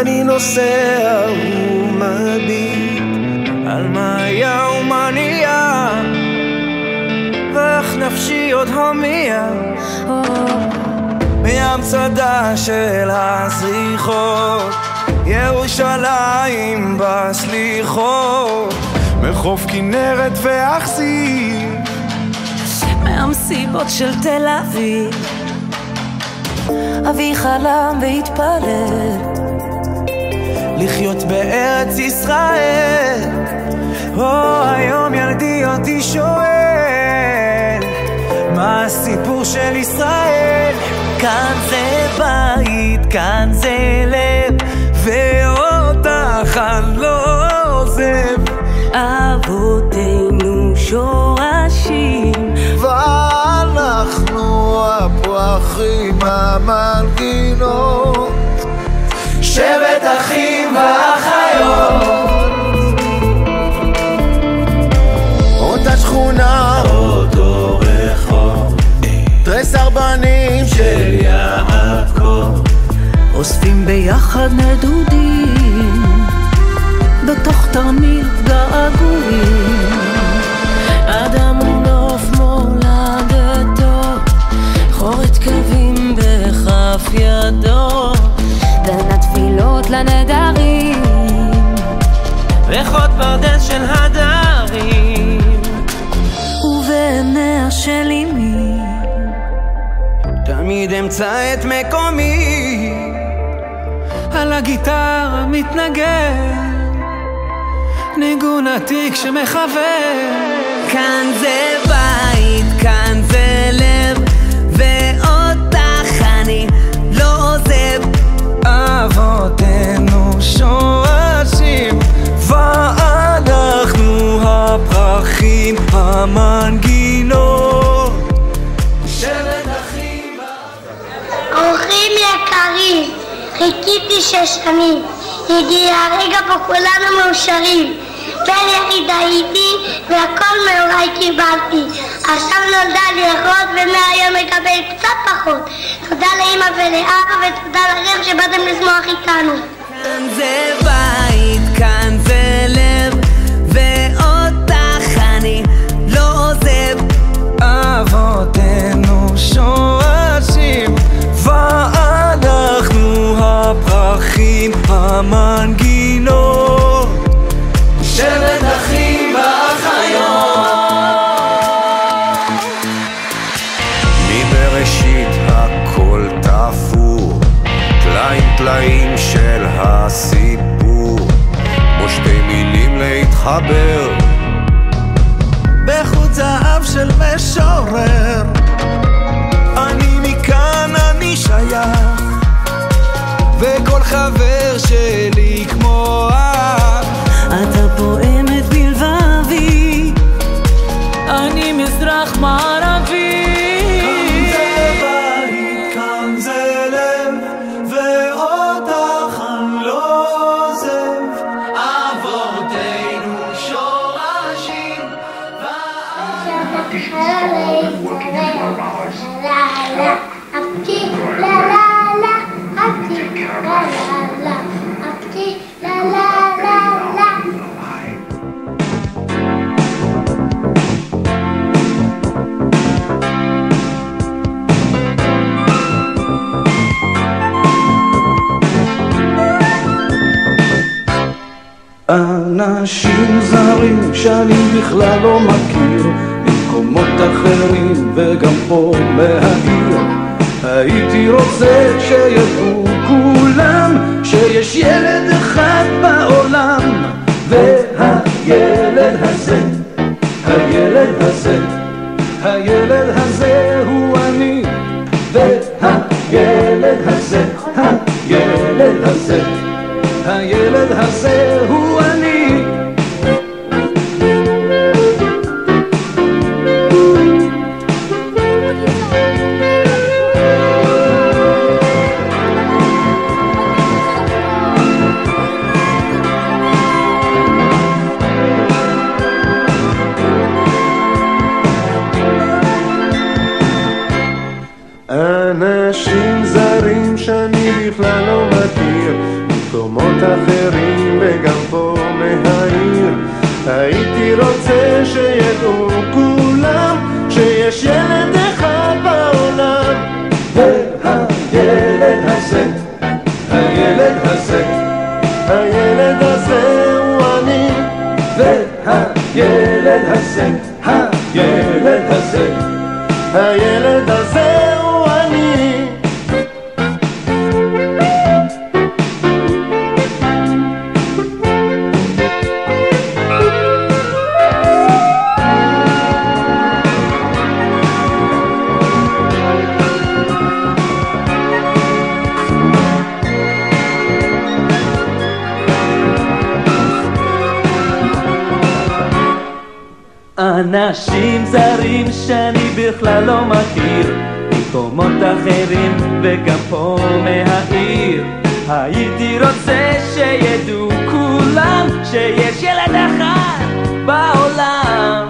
אני נוסע ומביט על מה היה ומה נהיה, ואיך נפשי עוד הומייה מהמצדה של הזריחות, ירושלים בסליחות, מחוף כנרת ואכסי, מהמסיבות של תל אביב. אבי חלם והתפלל לחיות בארץ ישראל. היום ילדי אותי שואל מה הסיפור של ישראל. כאן זה בית, כאן זה לב, ואותך אני לא עוזב. אבותינו שורשים, ואנחנו הפרחים המנגינות, שבט אחים ואחיות. אותה שכונה, אותו רחוב, תרי סרבנים של יעקב, אוספים ביחד נדודים בתוך תרמיל געגועים. אדם הוא נוף מולדתו, חורת קווים בכף ידו, בין התפילות לנדרים, ריחות פרדס של הדרים, ובעיניה של אמי תמיד אמצא את מקומי. על הגיטרה מתנגן ניגון עתיק שמחבר. כאן זה בית, כאן זה לב, ואותך אני לא עוזב. אבותינו שורשים, ואנחנו הפרחים המנגינות, שבט אחים. אורחים יקרים, חיכיתי 6 שנים, הגיע הרגע פה כולנו מאושרים. בן יחיד הייתי והכל מהוריי קיבלתי, עכשיו נולדה לי אחות ומהיום מקבל קצת פחות. תודה לאמא ולאבא ותודה לכם שבאתם לשמוח איתנו. כאן זה בית, כאן זה לב, ואותך אני לא עוזב. אבותינו שורשים, ואנחנו הפרחים המנגינות, שבט אחים ואחיות. מבראשית הכל תפור, טלאים טלאים של הסיפור, כמו 2 מילים להתחבר בחוט זהב של משורר. אני מכאן אני שייך, וכל חבר שלי כמו אח. אתה פועמת בלבבי, אני מזרח מערבי. כאן זה בית, כאן זה לב, ואותך אני לא עוזב. אבותינו שורשים, אנשים זרים שאני בכלל לא מכיר, ממקומות אחרים וגם פה מהעיר, הייתי רוצה שידעו כולם שיש ילד אחד בעולם, והילד הזה, הילד הזה הוא אני, והילד הזה, הילד הזה הוא אני. אנשים זרים שאני בכלל לא מכיר, מקומות אחרים וגם פה מהעיר, הייתי רוצה שידעו כולם שיש ילד אחד בעולם, והילד הזה, הילד הזה הוא אני, והילד הזה, הילד הזה הוא אני. אנשים זרים שאני בכלל לא מכיר, מקומות אחרים וגם פה מהעיר, הייתי רוצה שידעו כולם שיש ילד אחד בעולם,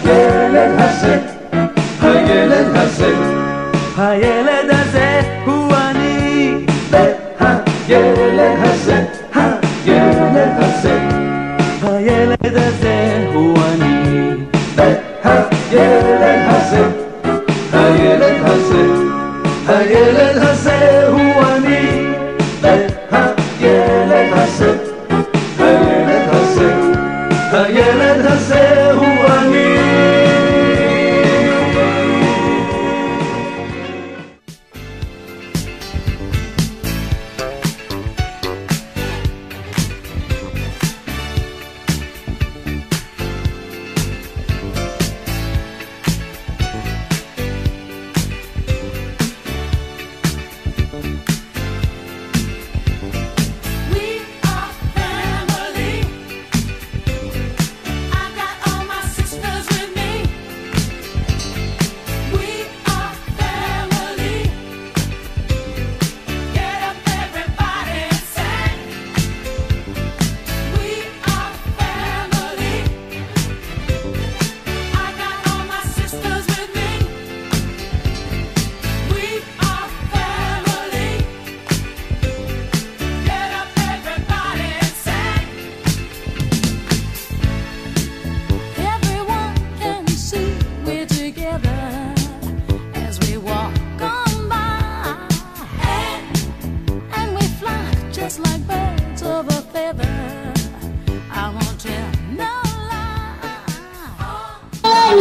והילד הזה, הילד הזה הוא אני, והילד הזה, הילד הזה הוא אני, והילד הזה, הילד הזה הוא אני, והילד הזה, הילד הזה הוא אני.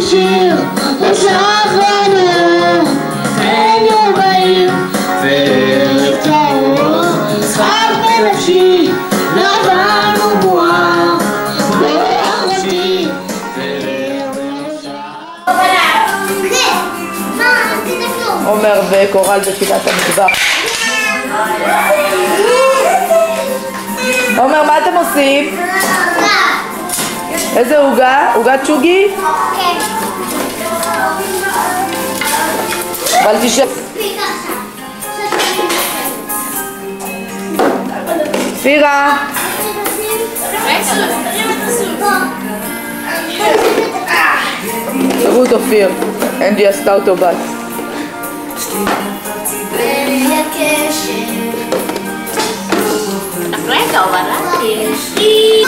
שיר ושלח לנו חיינו בעיר וערב טהור, שחק בנפשי נבלנו בועה ואחותי עומר וקורל בתפילת המטבח. עומר, מה אתם עושים? איזה עוגה? עוגת צ'וגי? כן. אבל תשב. פירה. תראו את אופיר, אנדי עשתה אותו בת. רגע, ברתי.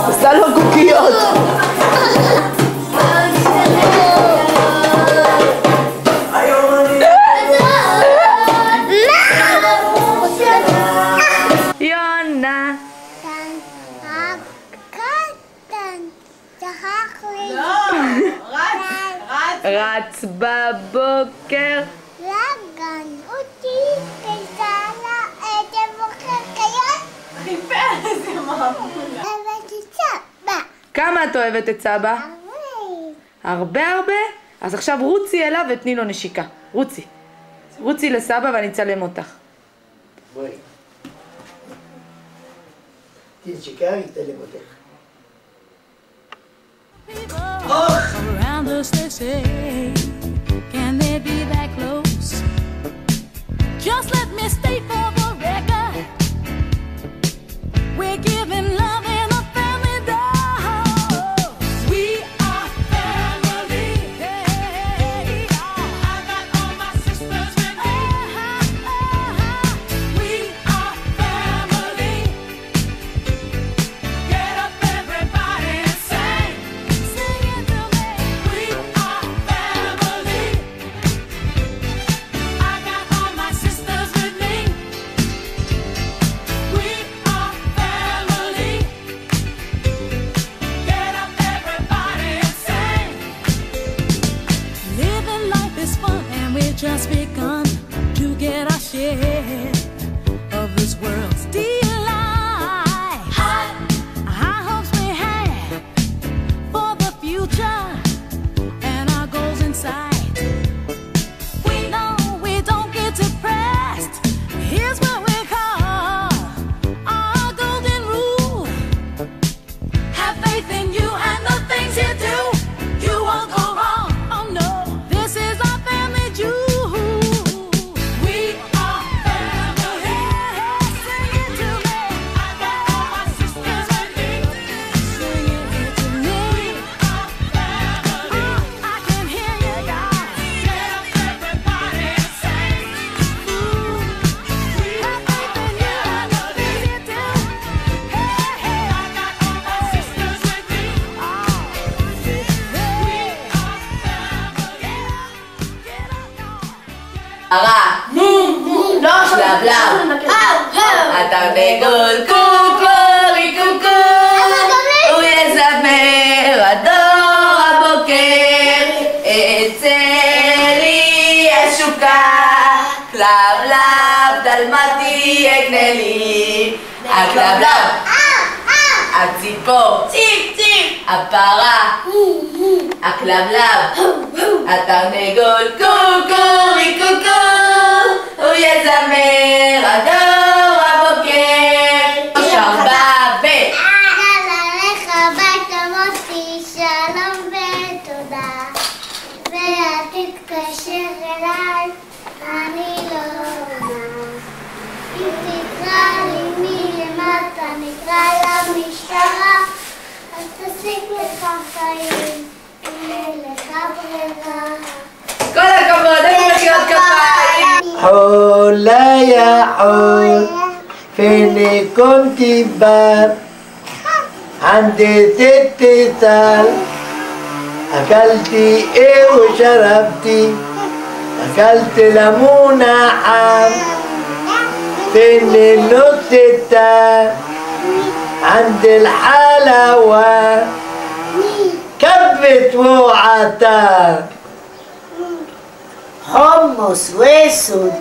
עשה לו קוקיות. יונה. רץ בבוקר. לגן אותי פיסלה את הבוקר קיות. חיפש, איזה מעמולה. אוהבת את סבא. כמה את אוהבת את סבא? הרבה. הרבה? אז עכשיו רוצי אליו ותני לו נשיקה. רוצי לסבא ואני אצלם אותך. בואי. תנשיקה ויצלם אותך. Around us they say, can they be that close? Just let me state for the record, we're giving love in a family dose. We are family. Hey, I got all my sisters with me. We are family. Get up everybody and sing. Sing it to me. We are family. I got all my sisters with me. We are family. Get up everybody and sing. Living life is fun and we've just begun to get our share of this world's delight. High hopes we have for the future and our goals in sight. We know we don't get depressed. Here's what we call our golden rule. Have faith in you and the things you do. You won't go wrong. Oh no, this is our family jewel. We are family. Sing it to me. I got all my sisters with me. Sing it to me. We are family. I can hear you, guys. Get up everybody and sing. We have faith in you and the things you do. Hey, I got all my sisters with me. We are family. שלבלב, התרנגול קוקורי קוקו, הוא יזמר עד אור הבוקר, אצלי השוקה, כלבלב דלמתי אקנה לי, הכלבלב, הציפור, ציפ ציפ, הפרה, הכלבלב, התרנגול קוקורי קוקו, הוא יזמר עד אור הבוקר. שרבה ו... לך הביתה מוטי, שלום ותודה. ואת תתקשר אליי, אני לא עונה. אם תקרא לי מלמטה, נקרא למשטרה, אז תשיג לך חיים, אין לך ברירה. כל הכבוד, אין מחיאות כפיים. حول يا حول فيني كنت بار عندي ست سال أكلتي إيه وشربتي أكلت ليمونة حام فيني النص التاني عند الحلاوة كبت وعطار חומוס וסוד.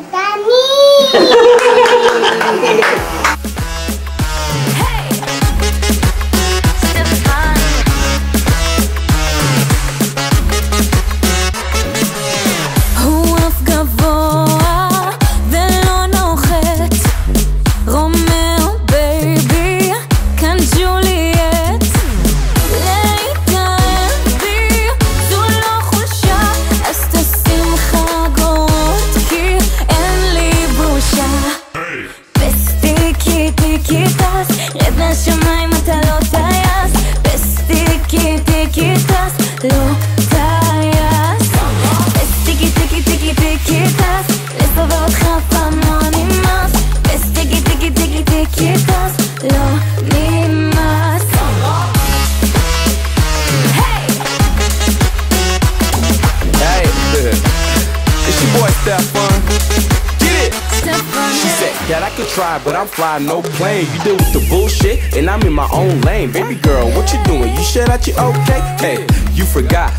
רוח גבוה ולא נוחת, רומאו בייבי, כאן ג'וליאט. להתאהב בי זו לא חולשה, אז תשים חגורות כי אין לי בושה. בסטיקי טיקי טס, רד מהשמיים אתה לא טייס. בסטיקי טיקי טס, לא טייס. בסטיקי טיקי טיקי טיקי טס, לסובב אותך פעם לא נמאס. בסטיקי טיקי טיקי טיקי טס, לא נמאס. Hey, it's your boy Stefan. Get it? She said that I could try, but I'm flying no plane. You deal with the bullshit, and I'm in my own lane. Baby girl, what you doing? You sure that you okay? Hey, you forgot.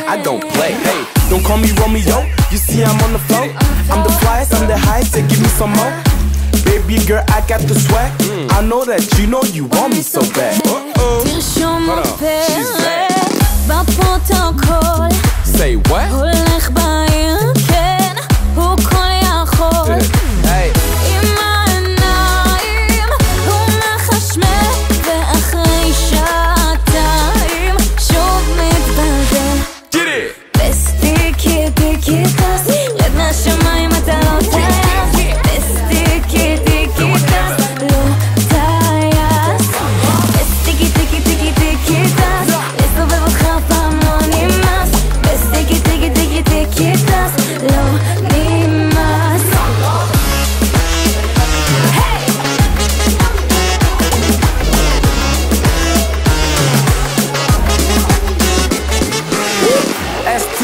I don't play. Hey, don't call me Romeo. You see I'm on the floor. I'm the flyest, I'm the highest. So give me some more. Baby girl, I got the swag. I know that you know you want me so bad. תרשום פרק בפרוטוקול. Say what? הולך בעיר, כן, הוא כל יכול. עם העיניים הוא מחשמל, ואחרי שעתיים שוב מתבלבל. בסטיקי טיקי טס, רד מהשמיים אתה לא טייס. בסטיקי טיקי טס, לא טייס. בסטיקי טיקי טיקי טיקי טס, לסובב אותך פעם לא נמאס. בסטיקי טיקי טיקי טיקי טס, לא נמאס.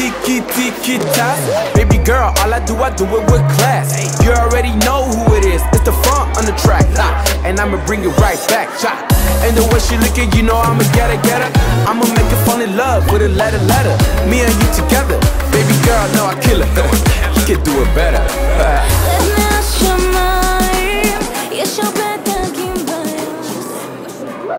Tiki-tiki-tas. Baby girl, all I do it with class. You already know who it is. It's the funk on the track, and I'ma bring it right back. And the way she looking, you know I'ma get her. I'ma make her fall in love with a letter. Me and you together, baby girl, know I kill her.